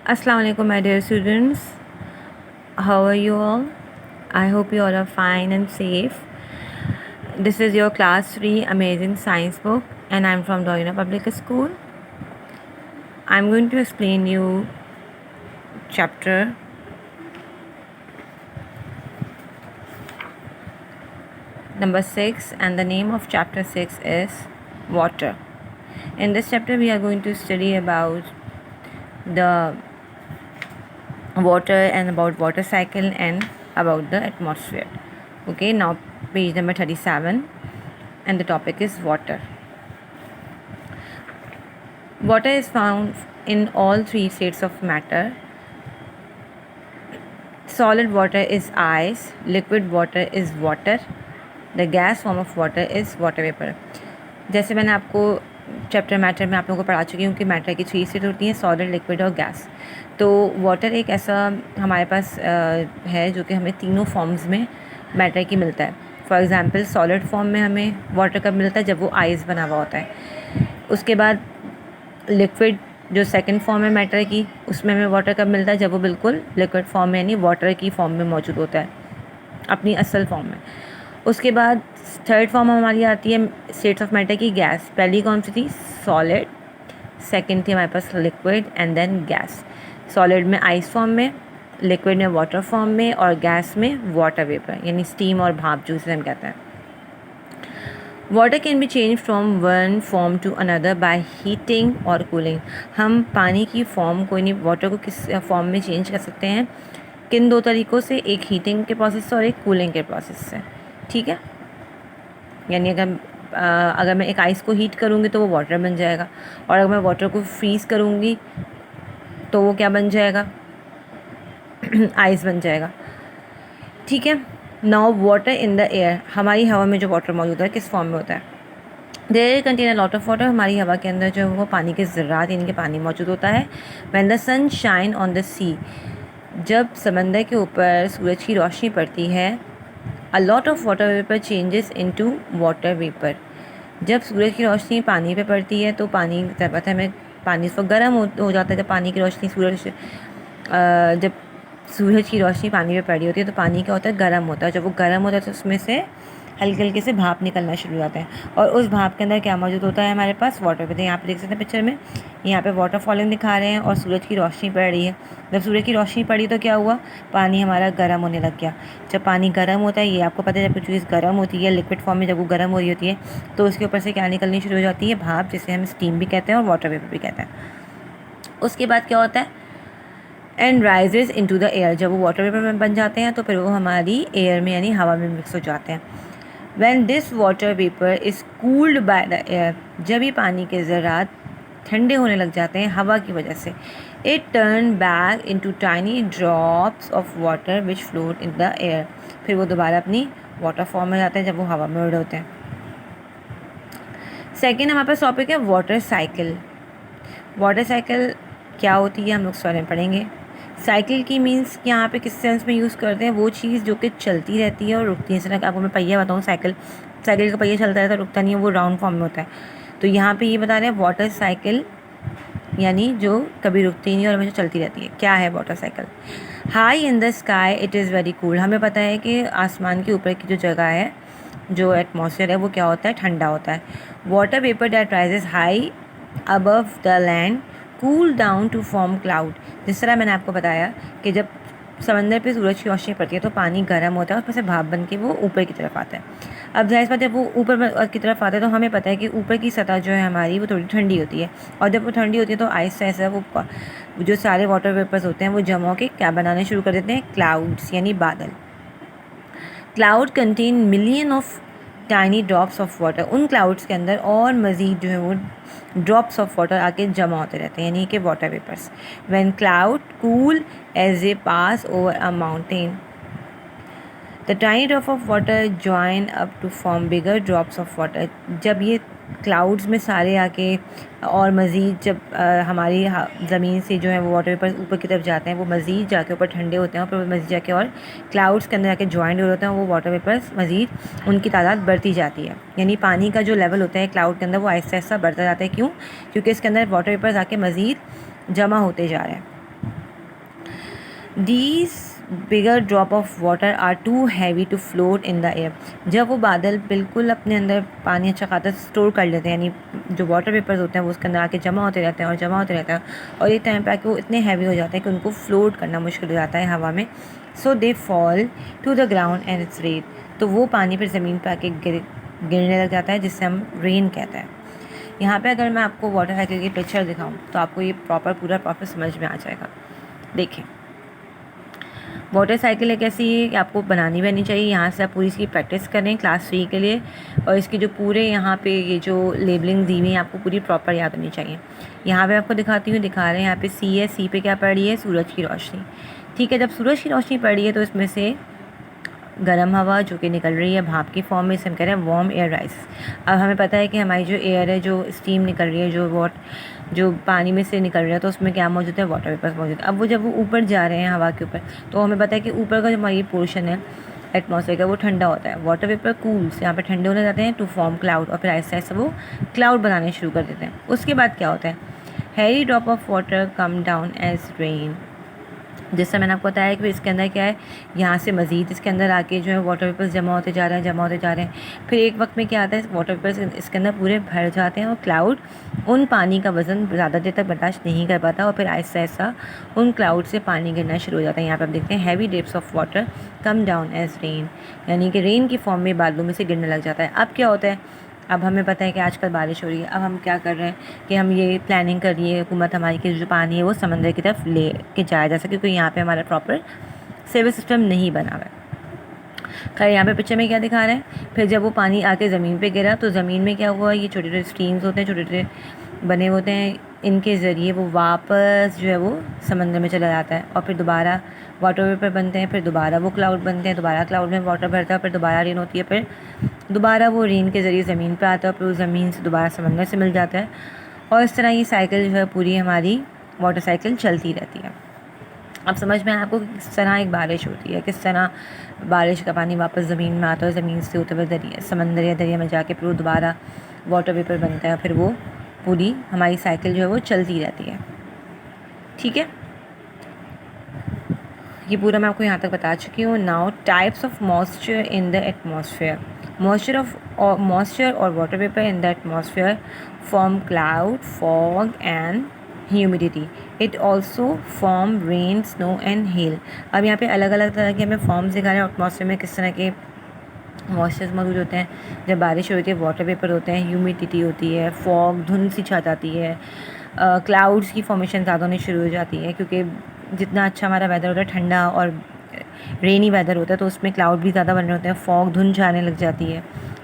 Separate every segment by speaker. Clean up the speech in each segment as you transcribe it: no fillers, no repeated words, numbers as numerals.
Speaker 1: Assalamu alaikum, my dear students. How are you all? I hope you all are fine and safe. This is your class 3 amazing science book, and I'm from Doina Public School. I'm going to explain you chapter number 6, and the name of chapter 6 is water. In this chapter we are going to study about the water and about water cycle and about the atmosphere. Okay, now page number 37, and the topic is water. Water is found in all three states of matter. Solid water is ice, liquid water is water, the gas form of water is water vapor. जैसे मैंने आपको chapter matter में आप लोगों को पढ़ा चुकी हूँ कि मैटर की 3 स्टेट होती हैं, सॉलिड, लिक्विड और गैस. तो वाटर एक ऐसा हमारे पास है जो कि हमें तीनों फॉर्म्स में मैटर की मिलता है. फॉर एग्ज़ाम्पल सॉलिड फॉर्म में हमें वाटर कब मिलता है? जब वो आइस बना हुआ होता है. उसके बाद लिक्विड जो सेकंड फॉर्म है मैटर की, उसमें हमें वाटर कब मिलता है? जब वो बिल्कुल लिक्विड फॉर्म में यानी वाटर की फॉर्म में मौजूद होता है, अपनी असल फॉर्म में. उसके बाद थर्ड फॉर्म हमारी आती है स्टेट्स ऑफ मैटर की, गैस. पहली कौन सी थी? सॉलिड. सेकंड थी हमारे पास liquid and then gas. Solid में आइस फॉर्म में, लिक्विड में वाटर फॉर्म में और गैस में वाटर वेपर यानी स्टीम और भाप जिसे हम कहते हैं. Water can be change from one form to another by heating और कूलिंग. हम पानी की फॉर्म को यानी वाटर को किस फॉर्म में चेंज कर सकते हैं? किन दो तरीक़ों से? एक हीटिंग के प्रोसेस से और एक कूलिंग के प्रोसेस से. ठीक है, यानी अगर मैं एक आइस को हीट करूँगी तो वो वाटर बन जाएगा, और अगर मैं वाटर को फ्रीज़ करूँगी तो वो क्या बन जाएगा? आइस बन जाएगा. ठीक है. Now water in the air. हमारी हवा में जो वाटर मौजूद है किस फॉर्म में होता है? There contain a lot of water. हमारी हवा के अंदर जो है वो पानी के ज़रात यानी कि पानी मौजूद होता है. When the sun shine on the sea. जब समंदर के ऊपर सूरज की रोशनी पड़ती है, a lot of water vapour changes into water vapour. जब सूरज की रोशनी पानी पे पड़ती है तो पानी पता है हमें पानी इस वक्त गर्म हो जाता है. जब पानी की रोशनी जब सूरज की रोशनी पानी पे पड़ी होती है तो पानी क्या होता है? गर्म होता है. जब वो गर्म होता है तो उसमें से हल्के हल्के से भाप निकलना शुरू हो जाता है, और उस भाप के अंदर क्या मौजूद होता है? हमारे पास वाटर वेपर. यहाँ पे देख सकते हैं पिक्चर में, यहाँ पे वाटर फॉलिंग दिखा रहे हैं और सूरज की रोशनी पड़ रही है. जब सूरज की रोशनी पड़ी तो क्या हुआ? पानी हमारा गर्म होने लग गया. जब पानी गर्म होता है, ये आपको पता है, जब कोई चीज़ गर्म होती है लिक्विड फॉर्म में, जब वो गर्म हो रही होती है तो उसके ऊपर से क्या निकलनी शुरू हो जाती है? भाप, जिसे हम स्टीम भी कहते हैं और वाटर वेपर भी कहते हैं. उसके बाद क्या होता है? And rises into the air. जब वो वाटर वेपर में बन जाते हैं तो फिर वो हमारी एयर में यानी हवा में मिक्स हो जाते हैं. When this water vapour is cooled by the air. जब ये पानी के ज़रात ठंडे होने लग जाते हैं हवा की वजह से, it turn back into tiny drops of water which float in the air. फिर वो दोबारा अपनी वाटर फॉर्म में जाते हैं जब वो हवा में उड़ होते हैं. सेकेंड हमारे पास टॉपिक है वाटर साइकिल. वाटर साइकिल क्या होती है हम लोग इस बारे में पढ़ेंगे. साइकिल की मीन्स यहाँ पे किस सेंस में यूज़ करते हैं? वो चीज़ जो कि चलती रहती है और रुकती है. जैसे आपको मैं पहिया बताऊँ, साइकिल का पहिया चलता रहता है, रुकता नहीं है, वो राउंड फॉर्म में होता है. तो यहाँ पे ये बता रहे हैं वाटर साइकिल यानी जो कभी रुकती नहीं और हमेशा चलती रहती है. क्या है water cycle? High in the sky it is very cool. हमें पता है कि आसमान के ऊपर की जो जगह है, जो एटमॉस्फेयर है, वो क्या होता है? ठंडा होता है. Water vapour that rises high above the land cool down to form cloud. जिस तरह मैंने आपको बताया कि जब समंदर पे सूरज की रोशनी पड़ती है तो पानी गर्म होता है, उसमें से भाप बन के वो ऊपर की तरफ आता है. अब जाहिर बात है, वो ऊपर की तरफ आता है तो हमें पता है कि ऊपर की सतह जो है हमारी वो थोड़ी ठंडी होती है, और जब वो ठंडी होती है तो आहिस्ता आहिस्ता वो जो सारे वाटर वेपर्स होते हैं वो जमा होकर क्या बनाने शुरू कर देते हैं? क्लाउड्स यानी बादल. Cloud contain million of tiny drops of water. उन क्लाउड्स के अंदर और मज़ीद जो है वो ड्रॉप्स ऑफ वाटर आके जमा होते रहते हैं यानी कि water vapours. When cloud cool as a pass over a mountain, the tiny drop of water join up to form bigger drops of water. जब ये क्लाउड्स में सारे आके और मज़ीद जब हमारी ज़मीन से जो है वो वाटर वेपर्स ऊपर की तरफ जाते हैं, वो मज़ीद जाके ऊपर ठंडे होते हैं और फिर मज़ीद जाके और क्लाउड्स के अंदर जाके ज्वाइंट हो होते हैं, वो वाटर वेपर्स मज़ीद उनकी तादाद बढ़ती जाती है. यानी पानी का जो लेवल होता है क्लाउड के अंदर वो आहिस्ता आहिस्ता बढ़ता जाता है. क्यों? क्योंकि इसके अंदर वाटर वेपर्स आके मज़ीद जमा होते जा रहे हैं. These bigger drop of water are too heavy to float in the air. जब वो बादल बिल्कुल अपने अंदर पानी अच्छा खासा स्टोर कर लेते हैं, यानी जो वाटर वेपर्स होते हैं वो उसके अंदर आके जमा होते रहते हैं और जमा होते रहते हैं, और एक टाइम पे आके वो इतने हैवी हो जाते हैं कि उनको फ्लोट करना मुश्किल हो जाता है हवा में. So they fall to the ground and it's rain. तो वो पानी फिर ज़मीन पर आके गिरने लग जाता है, जिससे हम रेन कहते हैं. यहाँ पे अगर मैं आपको वाटर साइकिल की पिक्चर दिखाऊँ तो आपको ये पूरा समझ में आ जाएगा. देखें, वाटर साइकिल एक ऐसी है कि आपको बनानी भी आनी चाहिए. यहाँ से आप पूरी इसकी प्रैक्टिस करें क्लास 3 के लिए, और इसकी जो पूरे यहाँ पे ये जो लेबलिंग दी हुई है आपको पूरी प्रॉपर याद होनी चाहिए. यहाँ पे आपको दिखाती हूँ, दिखा रहे हैं यहाँ पे सी है. सी पे क्या पड़ रही है? सूरज की रोशनी. ठीक है, जब सूरज की रोशनी पड़ रही है तो इसमें से गर्म हवा जो कि निकल रही है भाप की फॉर्म में, इसे हम कह रहे हैं वार्म एयर राइज. अब हमें पता है कि हमारी जो एयर है, जो स्टीम निकल रही है, जो पानी में से निकल रहा है, तो उसमें क्या मौजूद है? वाटर वेपर्स मौजूद है. अब जब वो ऊपर जा रहे हैं हवा के ऊपर, तो हमें पता है कि ऊपर का जो हमारी पोर्शन है एटमॉस्फेयर का वो ठंडा होता है. वाटर वेपर कूल्स यहाँ पे ठंडे होने जाते हैं टू फॉर्म क्लाउड, और फिर आहिस्ता आहिस्ता वो क्लाउड बनाने शुरू कर देते हैं. उसके बाद क्या होता है? Heavy drop of water come down as rain. जैसा मैंने आपको बताया कि इसके अंदर क्या है, यहाँ से मज़ीद इसके अंदर आके जो है वाटर वेपर्स जमा होते जा रहे हैं. फिर एक वक्त में क्या आता है, वाटर वेपर्स इसके अंदर पूरे भर जाते हैं और क्लाउड उन पानी का वज़न ज़्यादा देर तक बर्दाश्त नहीं कर पाता, और फिर आहिस्ता आहिस्ता उन क्लाउड से पानी गिरना शुरू हो जाता है. यहाँ पर आप देखते हैं heavy drops of water come down as rain, यानी कि रेन की फॉर्म में बादलों में से गिरने लग जाता है. अब क्या होता है, अब हमें पता है कि आजकल बारिश हो रही है. अब हम क्या कर रहे हैं कि हम ये प्लानिंग कर रही है हुकूमत हमारी कि जो पानी है वो समंदर की तरफ ले के जाया जा सके, क्योंकि यहाँ पे हमारा प्रॉपर सेवर सिस्टम नहीं बना हुआ है. खैर, यहाँ पे पिक्चर में क्या दिखा रहे हैं, फिर जब वो पानी आके ज़मीन पे गिरा तो ज़मीन में क्या हुआ, ये छोटे छोटे स्ट्रीम्स होते हैं, छोटे छोटे बने होते हैं, इनके ज़रिए वो वापस जो है वो समंदर में चला जाता है, और फिर दोबारा वाटर वेपर बनते हैं, फिर दोबारा वो क्लाउड बनते हैं, दोबारा क्लाउड में वाटर भरता है, फिर दोबारा रेन होती है, फिर दोबारा वो रेन के ज़रिए ज़मीन पे आता है, फिर उस ज़मीन से दोबारा समंदर से मिल जाता है. और इस तरह ये साइकिल जो है पूरी हमारी वाटर साइकिल चलती रहती है. अब समझ में आया आपको कि किस तरह एक बारिश होती है, किस तरह बारिश का पानी वापस ज़मीन में आता है, ज़मीन से होते हुए दरिया, समंदर या दरिया में जाके फिर वो दोबारा वाटर वेपर बनता है, फिर वो पूरी हमारी साइकिल जो है वो चलती रहती है. ठीक है, ये पूरा मैं आपको यहाँ तक बता चुकी हूँ. Now types of moisture in the atmosphere. Moisture और water vapour in the atmosphere form cloud, fog and humidity. It also form rain, snow and hail. अब यहाँ पे अलग अलग तरह के हमें फॉर्म्स दिखा रहे हैं एटमॉस्फेयर में, किस तरह के मॉइस्चर्स मौजूद होते हैं. जब बारिश होती है वाटर वेपर होते हैं, ह्यूमिडिटी होती है, फॉग धुंध सी छा जाती है, क्लाउड्स की फॉर्मेशन ज़्यादा होनी शुरू हो जाती है, क्योंकि जितना अच्छा हमारा वेदर होता है, ठंडा और रेनी वेदर होता है, तो उसमें क्लाउड भी ज़्यादा बन रहे होते हैं, फॉग धुंध छाने लग जाती है.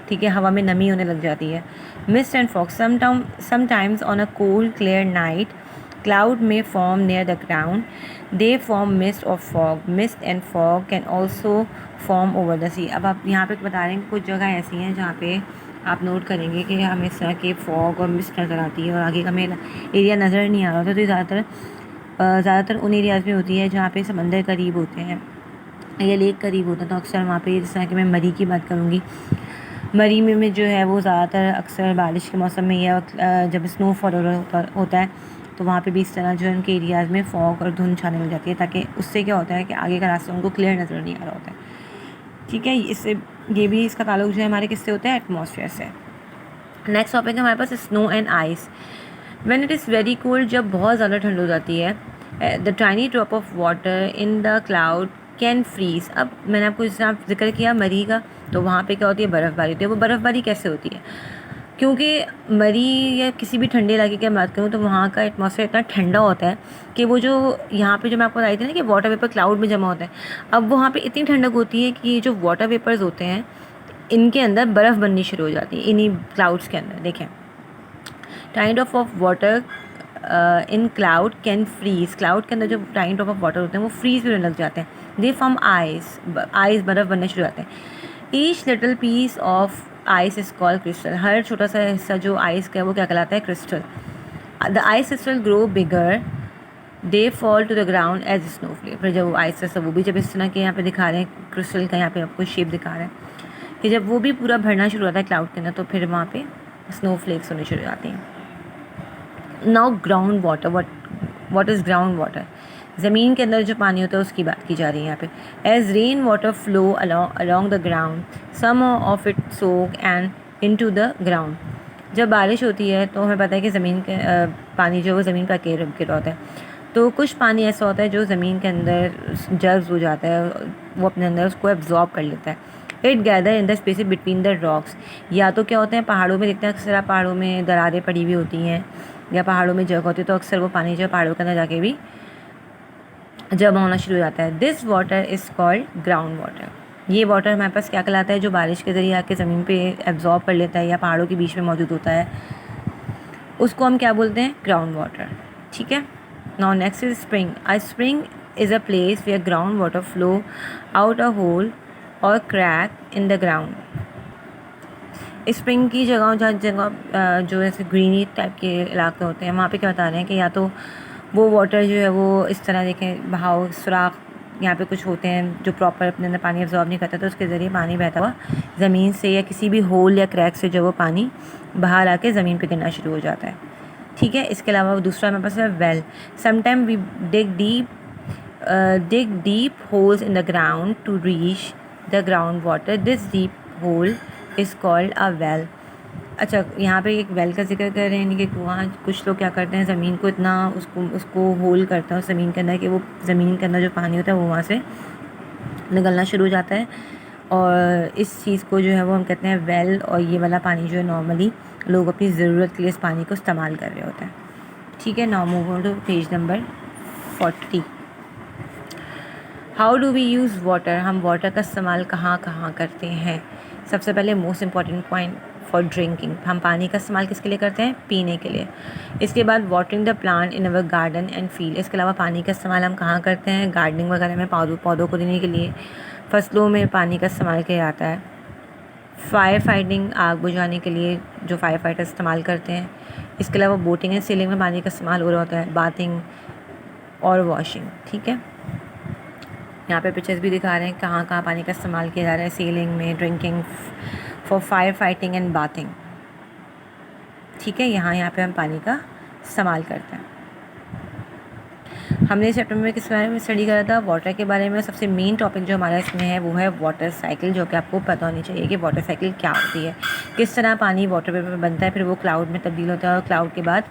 Speaker 1: ठीक है, हवा में नमी होने लग जाती है. Mist and fog. Sometimes on a cold clear night cloud may form near the ground. They form mist or fog. Mist and fog can also form over the sea. अब आप यहाँ पे बता रहे हैं कुछ जगह ऐसी हैं जहाँ पे आप नोट करेंगे कि हमें इस तरह के फॉग और मिस्ट नज़र आती है और आगे का हमें एरिया नज़र नहीं आ रहा होता. तो ज़्यादातर उन एरियाज़ में होती है जहाँ पे समंदर करीब होते हैं या लेक करीब होता है. तो अक्सर वहाँ पे, जिस तरह कि मैं मरी की बात करूँगी, मरी में जो है वो ज़्यादातर अक्सर बारिश के मौसम में या जब स्नोफॉल होता है तो वहाँ पे भी इस तरह जो है उनके एरियाज़ में फॉग और धुंध छाने लग जाती है, ताकि उससे क्या होता है कि आगे का रास्ता उनको क्लियर नज़र नहीं आ रहा होता है. ठीक है, इससे ये भी इसका ताल्लुक जो है हमारे किससे होता है? एटमॉस्फेयर से. नेक्स्ट टॉपिक है हमारे पास snow and ice. When it is very cold, जब बहुत ज़्यादा ठंड हो जाती है, the tiny drop of water in the cloud can freeze. अब मैंने आपको जिस तरह जिक्र किया मरी का, तो वहाँ पे क्या होती है? बर्फ़बारी होती है. वो बर्फ़बारी कैसे होती है? क्योंकि मरी या किसी भी ठंडे इलाके की बात करूँ तो वहाँ का एटमॉस्फेयर इतना ठंडा होता है कि वो जो यहाँ पे जो मैं आपको बताई थी ना कि वाटर वेपर क्लाउड में जमा होता है, अब वहाँ पे इतनी ठंडक होती है कि ये जो वाटर वेपर्स होते हैं इनके अंदर बर्फ़ बननी शुरू हो जाती है इन्हीं क्लाउड्स के अंदर. देखें, tiny drop of water in cloud can freeze. Cloud के अंदर जो टाइनी ड्रॉप ऑफ वाटर होते हैं वो फ्रीज भी होने लग जाते हैं. They form ice. बर्फ़ बनने शुरू हो जाते हैं. Each little piece of ice is called crystal. हर छोटा सा हिस्सा जो आइस का है वो क्या कहलाता है? Crystal. The ice crystal grow bigger, they fall to the ground as snowflake. फिर जब वो आइस क्रिस्टल, वो भी जब इस तरह के यहाँ पे दिखा रहे हैं क्रिस्टल का, यहाँ पे आपको शेप दिखा रहे हैं कि जब वो भी पूरा भरना शुरू होता है क्लाउड के अंदर, तो फिर वहाँ पे स्नोफ्लेक्स होने शुरू हो जाते हैं. Now ground water. What is ground water? ज़मीन के अंदर जो पानी होता है उसकी बात की जा रही है यहाँ पे। As rain water flow along the ground some of it soak and into the ground. जब बारिश होती है तो हमें पता है कि ज़मीन के पानी जो है वो ज़मीन पर गिरा होता है, तो कुछ पानी ऐसा होता है जो ज़मीन के अंदर जज्ब हो जाता है, वो अपने अंदर उसको एब्जॉर्ब कर लेता है। It gather in the space between the rocks. या तो क्या होते हैं, पहाड़ों में देखते हैं अक्सर आप पहाड़ों में दरारें पड़ी हुई होती हैं या पहाड़ों में जगह होती है, तो अक्सर वो पानी जो है पहाड़ों के अंदर जाके भी जमा होना शुरू हो जाता है। This water is called ground water. ये वाटर हमारे पास क्या कहलाता है, जो बारिश के ज़रिए आके ज़मीन पे एब्जॉर्ब कर लेता है या पहाड़ों के बीच में मौजूद होता है, उसको हम क्या बोलते हैं, ग्राउंड वाटर। ठीक है। Now next is spring. A spring is a place where ground water flow out a hole or crack in the ground. Spring की जगह जगह जो ऐसे ग्रीनी टाइप के इलाके होते हैं, वहाँ पे क्या बता रहे हैं कि या तो वो वाटर जो है वो इस तरह देखें बहाव सुराख यहाँ पे कुछ होते हैं जो प्रॉपर अपने अंदर पानी एब्जॉर्ब नहीं करता, तो उसके ज़रिए पानी बहता हुआ ज़मीन से या किसी भी होल या क्रैक से जो वो पानी बाहर आके ज़मीन पे गिरना शुरू हो जाता है। ठीक है। इसके अलावा दूसरा हमारे पास है well. Sometime we dig deep holes in the ground to reach the groundwater. This deep hole is called a well. अच्छा, यहाँ पे एक वेल का जिक्र कर रहे हैं, यानी कि कुआं। कुछ लोग क्या करते हैं, ज़मीन को इतना उसको होल करते हैं ज़मीन के अंदर कि वो ज़मीन के अंदर जो पानी होता है वो वहाँ से निकलना शुरू हो जाता है, और इस चीज़ को जो है वो हम कहते हैं वेल। और ये वाला पानी जो है नॉर्मली लोग अपनी ज़रूरत के लिए इस पानी को इस्तेमाल कर रहे होते हैं। ठीक है। Now move on to page number 40। How do we use water. हम वाटर का इस्तेमाल कहाँ कहाँ करते हैं। सबसे पहले most important point, for drinking. हम पानी का इस्तेमाल किसके लिए करते हैं, पीने के लिए। इसके बाद watering the plant in our garden and field. इसके अलावा पानी का इस्तेमाल हम कहाँ करते हैं, गार्डनिंग वगैरह में पौधों को देने के लिए, फसलों में पानी का इस्तेमाल किया जाता है। फायर फाइटिंग, आग बुझाने के लिए जो फायर फाइटर इस्तेमाल करते हैं। इसके अलावा बोटिंग एंड सेलिंग में पानी का इस्तेमाल हो रहा होता है, बाथिंग और वॉशिंग। ठीक है। यहाँ पे पिक्चर्स भी दिखा रहे हैं कहाँ कहाँ पानी का इस्तेमाल किया जा रहा है, सेलिंग में, drinking, for fire fighting and bathing. ठीक है। यहाँ पे हम पानी का इस्तेमाल करते हैं। हमने इस चैप्टर में किस बारे में स्टडी करा था, वाटर के बारे में। सबसे मेन टॉपिक जो हमारा इसमें है वो है वाटर साइकिल, जो कि आपको पता होनी चाहिए कि वाटर साइकिल क्या होती है, किस तरह पानी वाटर पेपर में बनता है, फिर वो क्लाउड में तब्दील होता है, और क्लाउड के बाद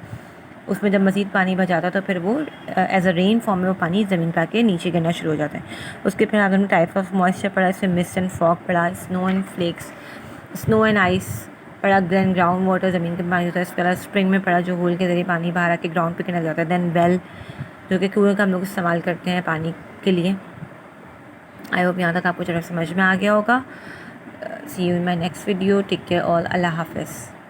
Speaker 1: उसमें जब मज़ीद पानी भर जाता है तो फिर वो एज अ रेन फॉर्म में वो पानी ज़मीन पर आके नीचे गिरना शुरू हो जाता है। उसके फिर आगे हमने टाइप ऑफ मॉइस्चर पढ़ा, इसमें मिस्ट एंड फॉग पढ़ा, snow and flakes, snow and ice पढ़ा, देन ग्राउंड वाटर ज़मीन के पानी होता है। इसके अलावा स्प्रिंग में पढ़ा जो होल के ज़रिए पानी बाहर आके ग्राउंड पे गिरना जाता है। देन वेल, जो कि कुएँ का हम लोग इस्तेमाल करते हैं पानी के लिए। आई होप यहाँ तक आपको चलो समझ में आ गया होगा। See you in my next video. Take care all. अल्लाह हाफिज़।